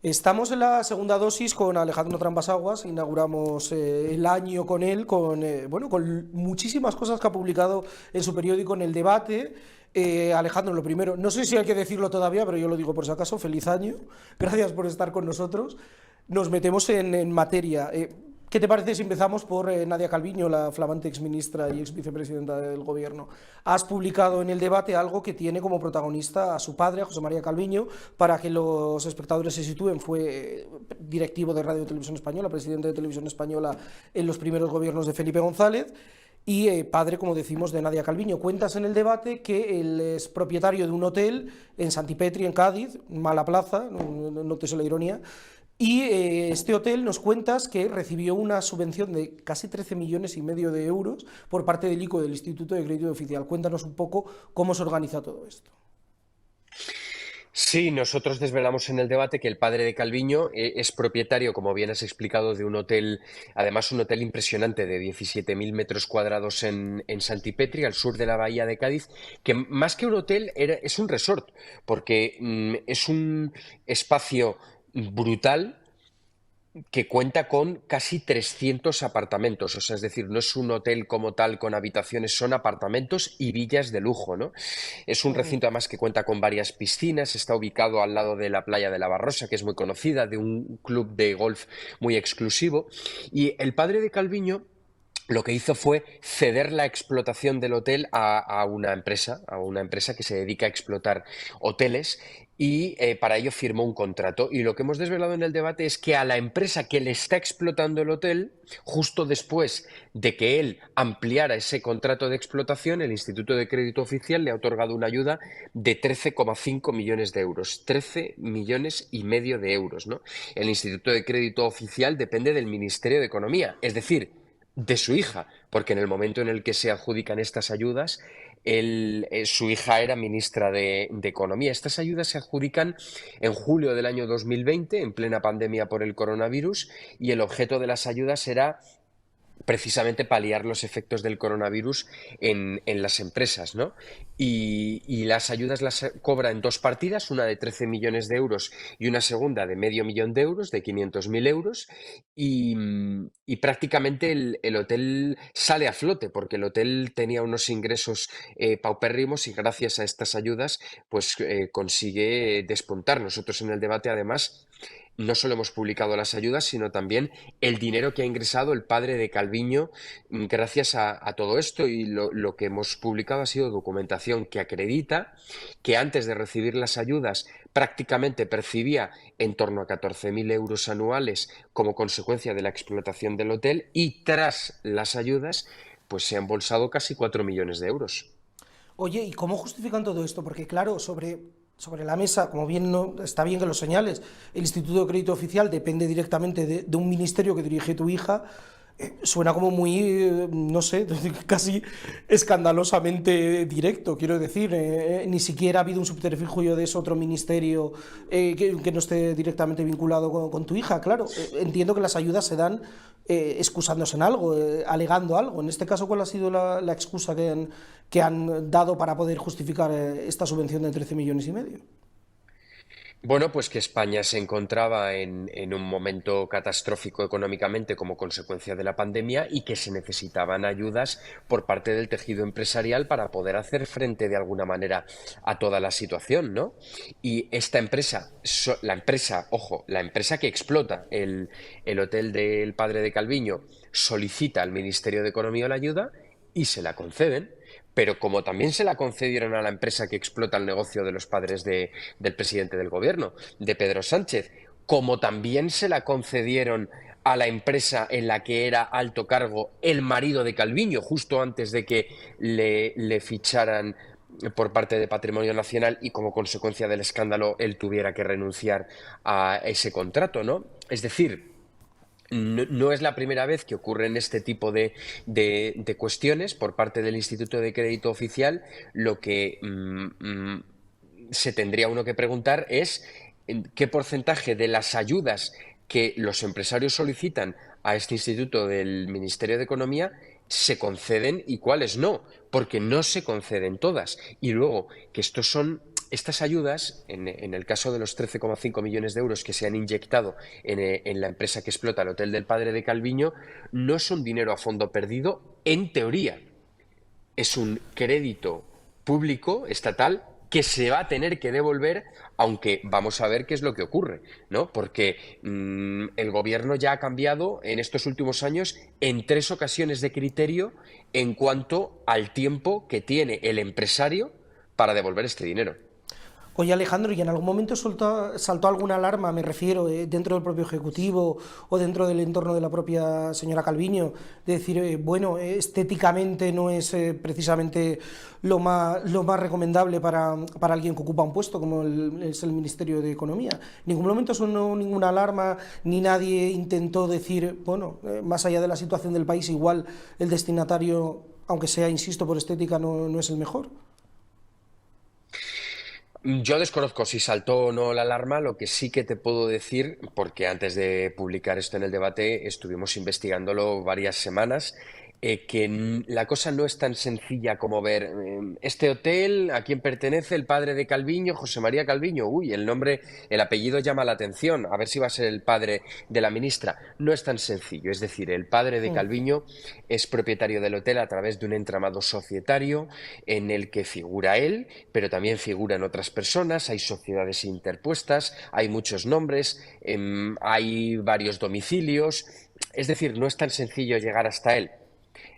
Estamos en la segunda dosis con Alejandro Trambasaguas, inauguramos el año con él, con muchísimas cosas que ha publicado en su periódico en El Debate. Alejandro, lo primero, no sé si hay que decirlo todavía, pero yo lo digo por si acaso, feliz año, gracias por estar con nosotros. Nos metemos en materia. ¿Qué te parece si empezamos por Nadia Calviño, la flamante exministra y ex vicepresidenta del gobierno? Has publicado en El Debate algo que tiene como protagonista a su padre, a José María Calviño, para que los espectadores se sitúen. Fue directivo de Radio y Televisión Española, presidente de Televisión Española en los primeros gobiernos de Felipe González y padre, como decimos, de Nadia Calviño. Cuentas en El Debate que él es propietario de un hotel en Santipetri, en Cádiz, mala plaza, no te sé la ironía, y este hotel nos cuentas que recibió una subvención de casi 13 millones y medio de euros por parte del ICO, del Instituto de Crédito Oficial. Cuéntanos un poco cómo se organiza todo esto. Sí, nosotros desvelamos en el debate que el padre de Calviño es propietario, como bien has explicado, de un hotel, además un hotel impresionante de 17.000 metros cuadrados en Santipetri, al sur de la bahía de Cádiz, que más que un hotel es un resort, porque es un espacio brutal que cuenta con casi 300 apartamentos, o sea, es decir, no es un hotel como tal con habitaciones, son apartamentos y villas de lujo, ¿no? Es un recinto además que cuenta con varias piscinas, está ubicado al lado de la playa de la Barrosa, que es muy conocida, de un club de golf muy exclusivo, y el padre de Calviño lo que hizo fue ceder la explotación del hotel a una empresa que se dedica a explotar hoteles y para ello firmó un contrato. Y lo que hemos desvelado en el debate es que a la empresa que le está explotando el hotel, justo después de que él ampliara ese contrato de explotación, el Instituto de Crédito Oficial le ha otorgado una ayuda de 13,5 millones de euros. 13 millones y medio de euros, ¿no? El Instituto de Crédito Oficial depende del Ministerio de Economía, es decir, de su hija, porque en el momento en el que se adjudican estas ayudas, su hija era ministra de Economía. Estas ayudas se adjudican en julio del año 2020, en plena pandemia por el coronavirus, y el objeto de las ayudas era precisamente paliar los efectos del coronavirus en las empresas, ¿no? Y las ayudas las cobra en dos partidas, una de 13 millones de euros y una segunda de medio millón de euros, de 500.000 euros, y prácticamente el hotel sale a flote, porque el hotel tenía unos ingresos paupérrimos y gracias a estas ayudas pues consigue despuntar. Nosotros en el debate además no solo hemos publicado las ayudas, sino también el dinero que ha ingresado el padre de Calviño gracias a todo esto, y lo que hemos publicado ha sido documentación que acredita que antes de recibir las ayudas prácticamente percibía en torno a 14.000 euros anuales como consecuencia de la explotación del hotel, y tras las ayudas pues se han embolsado casi 4 millones de euros. Oye, ¿y cómo justifican todo esto? Porque claro, sobre la mesa, como bien no, está bien que lo señales, el Instituto de Crédito Oficial depende directamente de un ministerio que dirige tu hija. Suena como muy, no sé, casi escandalosamente directo, quiero decir. Ni siquiera ha habido un subterfugio de ese otro ministerio que no esté directamente vinculado con tu hija. Claro, entiendo que las ayudas se dan excusándose en algo, alegando algo. En este caso, ¿cuál ha sido la excusa que han dado para poder justificar esta subvención de 13 millones y medio? Bueno, pues que España se encontraba en un momento catastrófico económicamente como consecuencia de la pandemia y que se necesitaban ayudas por parte del tejido empresarial para poder hacer frente de alguna manera a toda la situación, ¿no? Y esta empresa, la empresa, ojo, la empresa que explota el hotel del padre de Calviño, solicita al Ministerio de Economía la ayuda y se la conceden. Pero como también se la concedieron a la empresa que explota el negocio de los padres del presidente del gobierno, de Pedro Sánchez, como también se la concedieron a la empresa en la que era alto cargo el marido de Calviño, justo antes de que le ficharan por parte de Patrimonio Nacional y como consecuencia del escándalo él tuviera que renunciar a ese contrato, ¿no? Es decir, no es la primera vez que ocurren este tipo de cuestiones por parte del Instituto de Crédito Oficial. Lo que se tendría uno que preguntar es en qué porcentaje de las ayudas que los empresarios solicitan a este instituto del Ministerio de Economía se conceden y cuáles no, porque no se conceden todas. Y luego, que estos son estas ayudas, en el caso de los 13,5 millones de euros que se han inyectado en la empresa que explota el hotel del padre de Calviño, no son dinero a fondo perdido, en teoría. Es un crédito público, estatal, que se va a tener que devolver, aunque vamos a ver qué es lo que ocurre, ¿no? Porque el gobierno ya ha cambiado en estos últimos años en 3 ocasiones de criterio en cuanto al tiempo que tiene el empresario para devolver este dinero. Oye Alejandro, ¿y en algún momento saltó alguna alarma, me refiero, dentro del propio Ejecutivo o dentro del entorno de la propia señora Calviño, de decir, bueno, estéticamente no es precisamente lo más recomendable para alguien que ocupa un puesto como es el Ministerio de Economía? En ningún momento sonó ninguna alarma, ni nadie intentó decir, bueno, más allá de la situación del país, igual el destinatario, aunque sea, insisto, por estética, no es el mejor. Yo desconozco si saltó o no la alarma, lo que sí que te puedo decir, porque antes de publicar esto en el debate estuvimos investigándolo varias semanas, que la cosa no es tan sencilla como ver este hotel, a quién pertenece el padre de Calviño, José María Calviño, uy, el nombre, el apellido llama la atención, a ver si va a ser el padre de la ministra. No es tan sencillo, es decir, el padre de Mm. Calviño es propietario del hotel a través de un entramado societario en el que figura él, pero también figuran otras personas, hay sociedades interpuestas, hay muchos nombres, hay varios domicilios, es decir, no es tan sencillo llegar hasta él.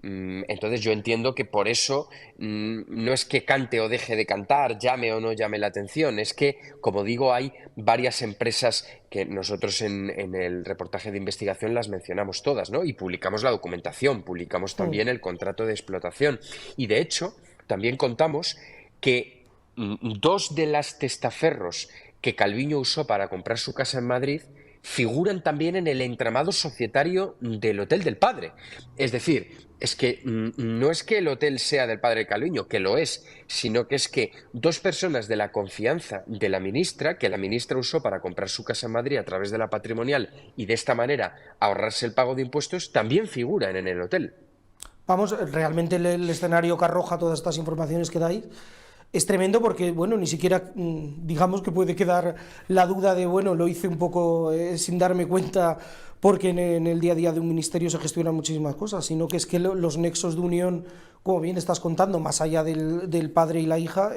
Entonces yo entiendo que por eso no es que cante o deje de cantar, llame o no llame la atención, es que, como digo, hay varias empresas que nosotros en el reportaje de investigación las mencionamos todas, ¿no? Y publicamos la documentación, publicamos Mm. también el contrato de explotación. Y de hecho, también contamos que dos de las testaferros que Calviño usó para comprar su casa en Madrid figuran también en el entramado societario del Hotel del Padre. Es decir, es que no es que el hotel sea del padre Calviño, que lo es, sino que es que dos personas de la confianza de la ministra, que la ministra usó para comprar su casa en Madrid a través de la patrimonial y de esta manera ahorrarse el pago de impuestos, también figuran en el hotel. Vamos, realmente el escenario que arroja todas estas informaciones que dais es tremendo porque, bueno, ni siquiera digamos que puede quedar la duda de, bueno, lo hice un poco sin darme cuenta porque en el día a día de un ministerio se gestionan muchísimas cosas, sino que es que los nexos de unión, como bien estás contando, más allá del padre y la hija,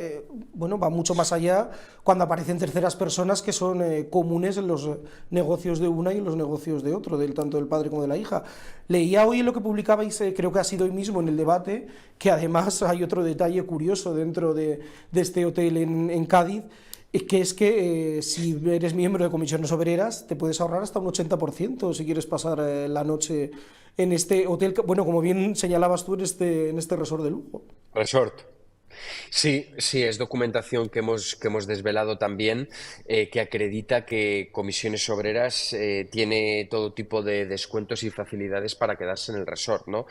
bueno, va mucho más allá cuando aparecen terceras personas que son comunes en los negocios de una y en los negocios de otro, tanto del padre como de la hija. Leía hoy en lo que publicabais, creo que ha sido hoy mismo en el debate, que además hay otro detalle curioso dentro de este hotel en Cádiz, que es que si eres miembro de comisiones obreras te puedes ahorrar hasta un 80% si quieres pasar la noche en este hotel, bueno, como bien señalabas tú, en este resort de lujo. Resort. Sí, sí, es documentación que hemos desvelado también, que acredita que Comisiones Obreras tiene todo tipo de descuentos y facilidades para quedarse en el resort, ¿no?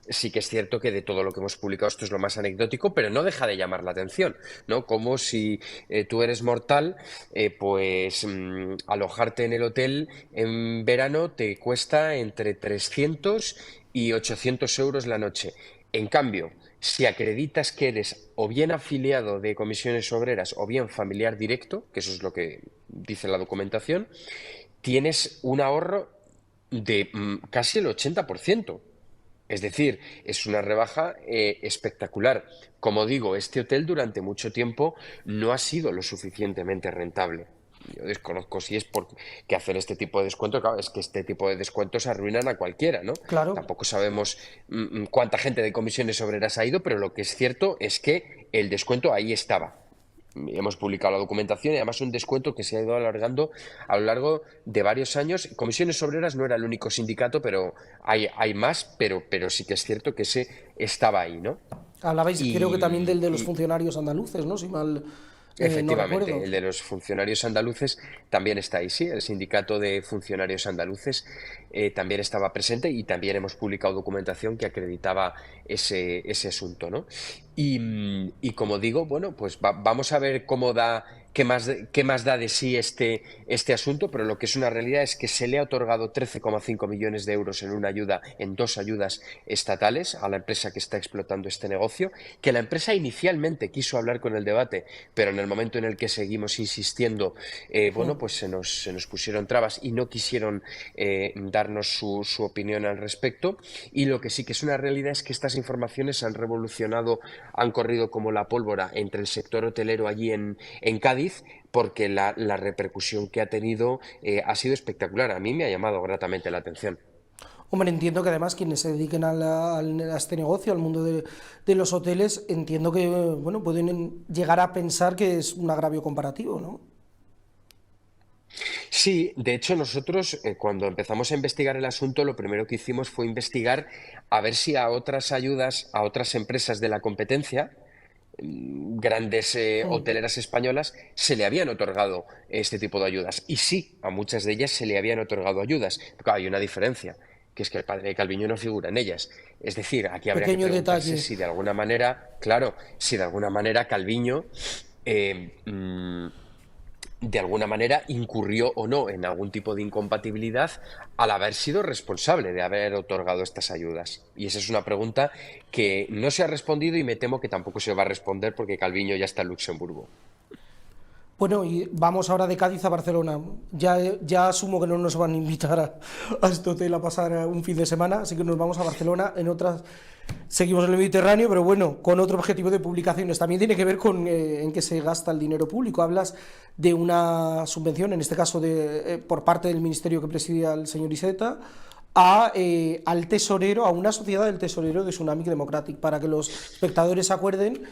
Sí que es cierto que de todo lo que hemos publicado esto es lo más anecdótico, pero no deja de llamar la atención, ¿no? Como si tú eres mortal, pues alojarte en el hotel en verano te cuesta entre 300 y 800 euros la noche. En cambio, si acreditas que eres o bien afiliado de comisiones obreras o bien familiar directo, que eso es lo que dice la documentación, tienes un ahorro de casi el 80%. Es decir, es una rebaja espectacular. Como digo, este hotel durante mucho tiempo no ha sido lo suficientemente rentable. Yo desconozco si es porque hacer este tipo de descuentos, claro, es que este tipo de descuentos arruinan a cualquiera, ¿no? Claro. Tampoco sabemos cuánta gente de comisiones obreras ha ido, pero lo que es cierto es que el descuento ahí estaba. Hemos publicado la documentación y además un descuento que se ha ido alargando a lo largo de varios años. Comisiones Obreras no era el único sindicato, pero hay más, pero sí que es cierto que ese estaba ahí, ¿no? Hablabais, creo que también del de los Y funcionarios andaluces, ¿no? Si mal no efectivamente, recuerdo. el de los funcionarios andaluces también está ahí, sí, el sindicato de funcionarios andaluces también estaba presente y también hemos publicado documentación que acreditaba ese asunto, ¿no? Y como digo, bueno, pues vamos a ver cómo da qué más da de sí este asunto, pero lo que es una realidad es que se le ha otorgado 13,5 millones de euros en una ayuda, en dos ayudas estatales a la empresa que está explotando este negocio, que la empresa inicialmente quiso hablar con el debate, pero en el momento en el que seguimos insistiendo, bueno, pues se nos pusieron trabas y no quisieron darnos su opinión al respecto. Y lo que sí que es una realidad es que estas informaciones han revolucionado, han corrido como la pólvora entre el sector hotelero allí en Cádiz, porque la repercusión que ha tenido ha sido espectacular. A mí me ha llamado gratamente la atención. Hombre, entiendo que además quienes se dediquen a este negocio, al mundo de los hoteles, entiendo que bueno, pueden llegar a pensar que es un agravio comparativo, ¿no? Sí, de hecho nosotros cuando empezamos a investigar el asunto, lo primero que hicimos fue investigar a ver si a otras ayudas, a otras empresas de la competencia, grandes hoteleras españolas, se le habían otorgado este tipo de ayudas. Y sí, a muchas de ellas se le habían otorgado ayudas. Pero claro, hay una diferencia, que es que el padre de Calviño no figura en ellas. Es decir, aquí habría que Pequeño preguntarse detalle. si de alguna manera, claro, si de alguna manera Calviño eh, mm, de alguna manera incurrió o no en algún tipo de incompatibilidad al haber sido responsable de haber otorgado estas ayudas. Y esa es una pregunta que no se ha respondido y me temo que tampoco se va a responder porque Calviño ya está en Luxemburgo. Bueno, y vamos ahora de Cádiz a Barcelona. Ya asumo que no nos van a invitar a este hotel a pasar un fin de semana, así que nos vamos a Barcelona. En otras seguimos en el Mediterráneo, pero bueno, con otro objetivo de publicaciones. También tiene que ver con en qué se gasta el dinero público. Hablas de una subvención, en este caso por parte del ministerio que presidía el señor Iceta, al tesorero, a una sociedad del tesorero de Tsunami Democratic. Para que los espectadores se acuerden,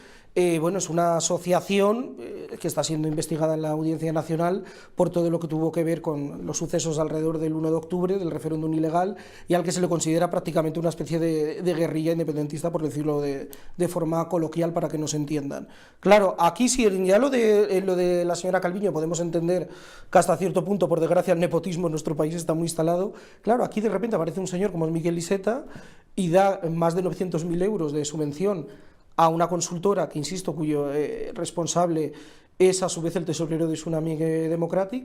bueno, es una asociación que está siendo investigada en la Audiencia Nacional por todo lo que tuvo que ver con los sucesos alrededor del 1 de octubre, del referéndum ilegal, y al que se le considera prácticamente una especie de guerrilla independentista, por decirlo de forma coloquial para que nos entiendan. Claro, aquí sí, ya lo de la señora Calviño podemos entender que hasta cierto punto, por desgracia, el nepotismo en nuestro país está muy instalado. Claro, aquí de repente aparece un señor como es Miquel Iceta y da más de 900.000 euros de subvención a una consultora que, insisto, cuyo responsable es a su vez el tesorero de Tsunami Democratic.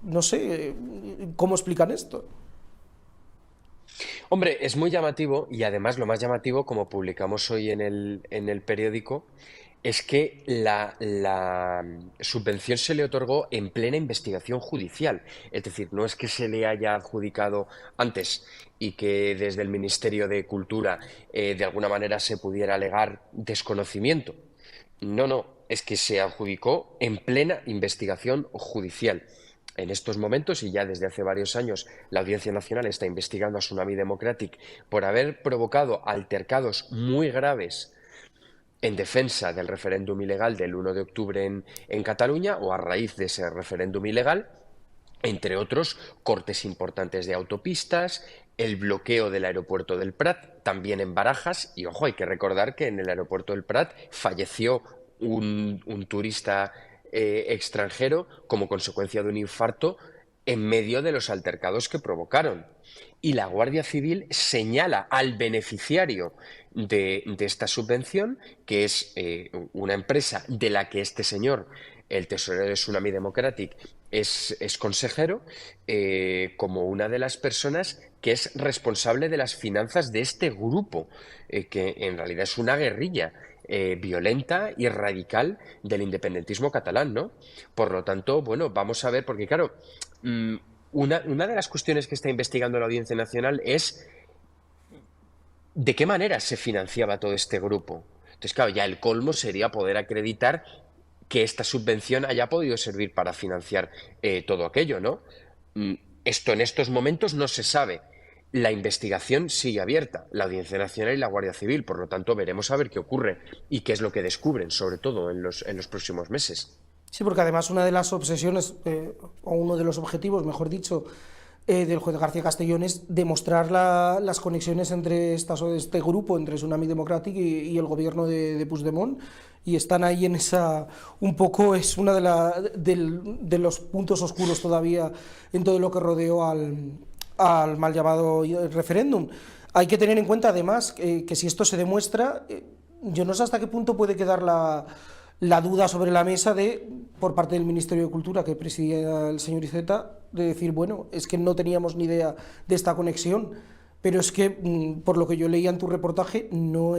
No sé cómo explican esto. Hombre, es muy llamativo y además lo más llamativo, como publicamos hoy en el periódico, es que la subvención se le otorgó en plena investigación judicial. Es decir, no es que se le haya adjudicado antes y que desde el Ministerio de Cultura de alguna manera se pudiera alegar desconocimiento. No, no, es que se adjudicó en plena investigación judicial. En estos momentos, y ya desde hace varios años, la Audiencia Nacional está investigando a Tsunami Democratic por haber provocado altercados muy graves en defensa del referéndum ilegal del 1 de octubre en Cataluña o a raíz de ese referéndum ilegal, entre otros, cortes importantes de autopistas, el bloqueo del aeropuerto del Prat, también en Barajas, y ojo, hay que recordar que en el aeropuerto del Prat falleció un turista extranjero como consecuencia de un infarto en medio de los altercados que provocaron. Y la Guardia Civil señala al beneficiario de esta subvención, que es una empresa de la que este señor, el tesorero de Tsunami Democratic, es consejero, como una de las personas que es responsable de las finanzas de este grupo, que en realidad es una guerrilla violenta y radical del independentismo catalán, ¿no? Por lo tanto, bueno, vamos a ver, porque claro, mm, una de las cuestiones que está investigando la Audiencia Nacional es de qué manera se financiaba todo este grupo. Entonces, claro, ya el colmo sería poder acreditar que esta subvención haya podido servir para financiar todo aquello, ¿no? Mm, Esto en estos momentos no se sabe. La investigación sigue abierta, la Audiencia Nacional y la Guardia Civil, por lo tanto veremos a ver qué ocurre y qué es lo que descubren, sobre todo en los próximos meses. Sí, porque además una de las obsesiones, o uno de los objetivos, mejor dicho, del juez García Castellón es demostrar las conexiones entre este grupo, entre Tsunami Democratic y el gobierno de Puigdemont, y están ahí en esa, un poco, es uno de los puntos oscuros todavía en todo lo que rodeó al mal llamado referéndum. Hay que tener en cuenta además que si esto se demuestra, yo no sé hasta qué punto puede quedar la duda sobre la mesa por parte del Ministerio de Cultura que presidía el señor Iceta, de decir, bueno, es que no teníamos ni idea de esta conexión, pero es que, por lo que yo leía en tu reportaje, no,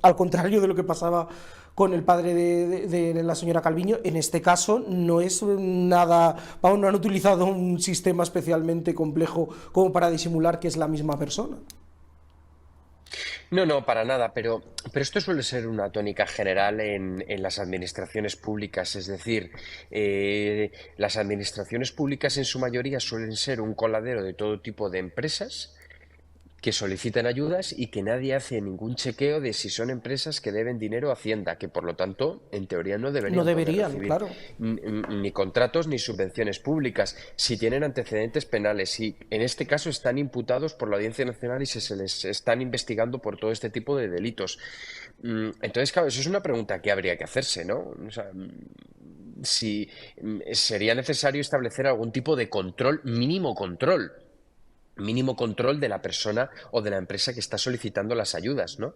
al contrario de lo que pasaba con el padre de la señora Calviño, en este caso no es nada, vamos, no han utilizado un sistema especialmente complejo como para disimular que es la misma persona. No, no, para nada, pero esto suele ser una tónica general en las administraciones públicas, es decir, las administraciones públicas en su mayoría suelen ser un coladero de todo tipo de empresas que solicitan ayudas y que nadie hace ningún chequeo de si son empresas que deben dinero a Hacienda, que por lo tanto, en teoría, no No deberían poder deberían, recibir claro. ni contratos ni subvenciones públicas, si tienen antecedentes penales, si en este caso están imputados por la Audiencia Nacional y se les están investigando por todo este tipo de delitos. Entonces, claro, eso es una pregunta que habría que hacerse, ¿no? O sea, si sería necesario establecer algún tipo de control, mínimo control de la persona o de la empresa que está solicitando las ayudas, ¿no?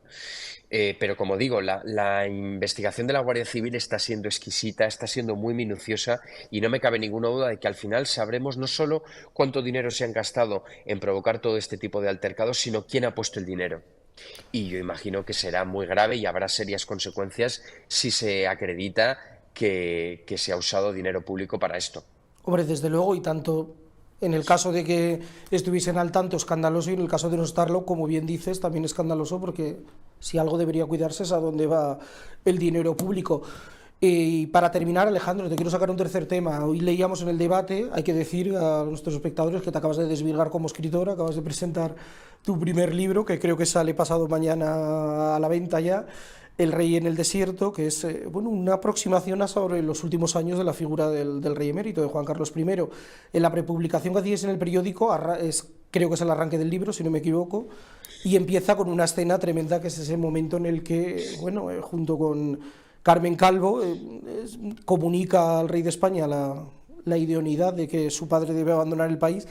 Pero como digo, la investigación de la Guardia Civil está siendo exquisita, está siendo muy minuciosa y no me cabe ninguna duda de que al final sabremos no solo cuánto dinero se han gastado en provocar todo este tipo de altercados, sino quién ha puesto el dinero. Y yo imagino que será muy grave y habrá serias consecuencias si se acredita que se ha usado dinero público para esto. Hombre, desde luego, y tanto en el caso de que estuviesen al tanto, escandaloso, y en el caso de no estarlo, como bien dices, también escandaloso, porque si algo debería cuidarse es a dónde va el dinero público. Y para terminar, Alejandro, te quiero sacar un tercer tema. Hoy leíamos en el debate, hay que decir a nuestros espectadores que te acabas de desvirgar como escritor, acabas de presentar tu primer libro, que creo que sale pasado mañana a la venta ya, El rey en el desierto, que es bueno, una aproximación a sobre los últimos años de la figura del rey emérito, de Juan Carlos I. En la prepublicación que hacías en el periódico, creo que es el arranque del libro, si no me equivoco, y empieza con una escena tremenda, que es ese momento en el que, bueno, junto con Carmen Calvo, comunica al rey de España la idoneidad de que su padre debe abandonar el país,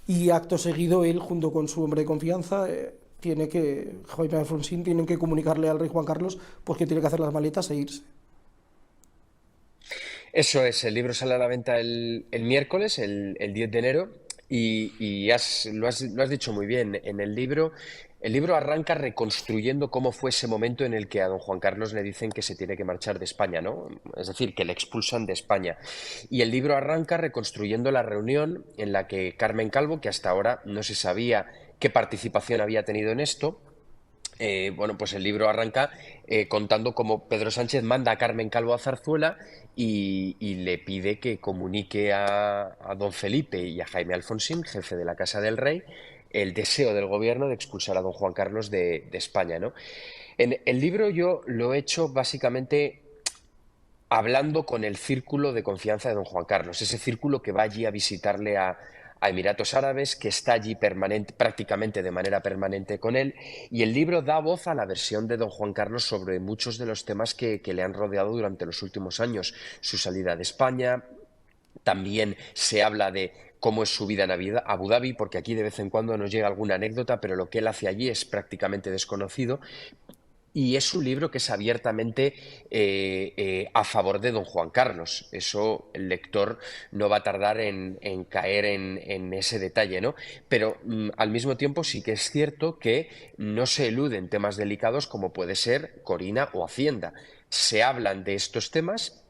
y acto seguido él, junto con su hombre de confianza, Jaime Alfonsín, tienen que comunicarle al rey Juan Carlos pues que tiene que hacer las maletas e irse. Eso es, el libro sale a la venta el miércoles, el 10 de enero, y lo has dicho muy bien. El libro arranca reconstruyendo cómo fue ese momento en el que a don Juan Carlos le dicen que se tiene que marchar de España, ¿no? Es decir, que le expulsan de España. Y el libro arranca reconstruyendo la reunión en la que Carmen Calvo, que hasta ahora no se sabía qué participación había tenido en esto, bueno, pues el libro arranca contando cómo Pedro Sánchez manda a Carmen Calvo a Zarzuela y le pide que comunique a don Felipe y a Jaime Alfonsín, jefe de la Casa del Rey, el deseo del gobierno de expulsar a don Juan Carlos de España, ¿no? En el libro yo lo he hecho básicamente hablando con el círculo de confianza de don Juan Carlos, ese círculo que va allí a visitarle a Emiratos Árabes, que está allí prácticamente de manera permanente con él, y el libro da voz a la versión de don Juan Carlos sobre muchos de los temas que le han rodeado durante los últimos años, su salida de España. También se habla de cómo es su vida en Abu Dhabi, porque aquí de vez en cuando nos llega alguna anécdota, pero lo que él hace allí es prácticamente desconocido. Y es un libro que es abiertamente a favor de don Juan Carlos. Eso el lector no va a tardar en caer en ese detalle, ¿no? Pero al mismo tiempo sí que es cierto que no se eluden temas delicados como puede ser Corina o Hacienda. Se hablan de estos temas,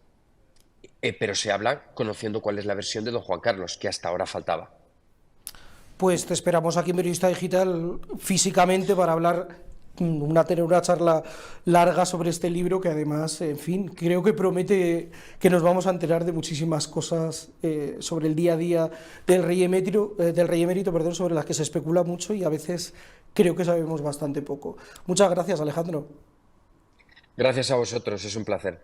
pero se habla conociendo cuál es la versión de don Juan Carlos, que hasta ahora faltaba. Pues te esperamos aquí en Periodista Digital físicamente para tener una charla larga sobre este libro, que además, en fin, creo que promete que nos vamos a enterar de muchísimas cosas sobre el día a día del rey emérito, perdón, sobre las que se especula mucho y a veces creo que sabemos bastante poco. Muchas gracias, Alejandro. Gracias a vosotros, es un placer.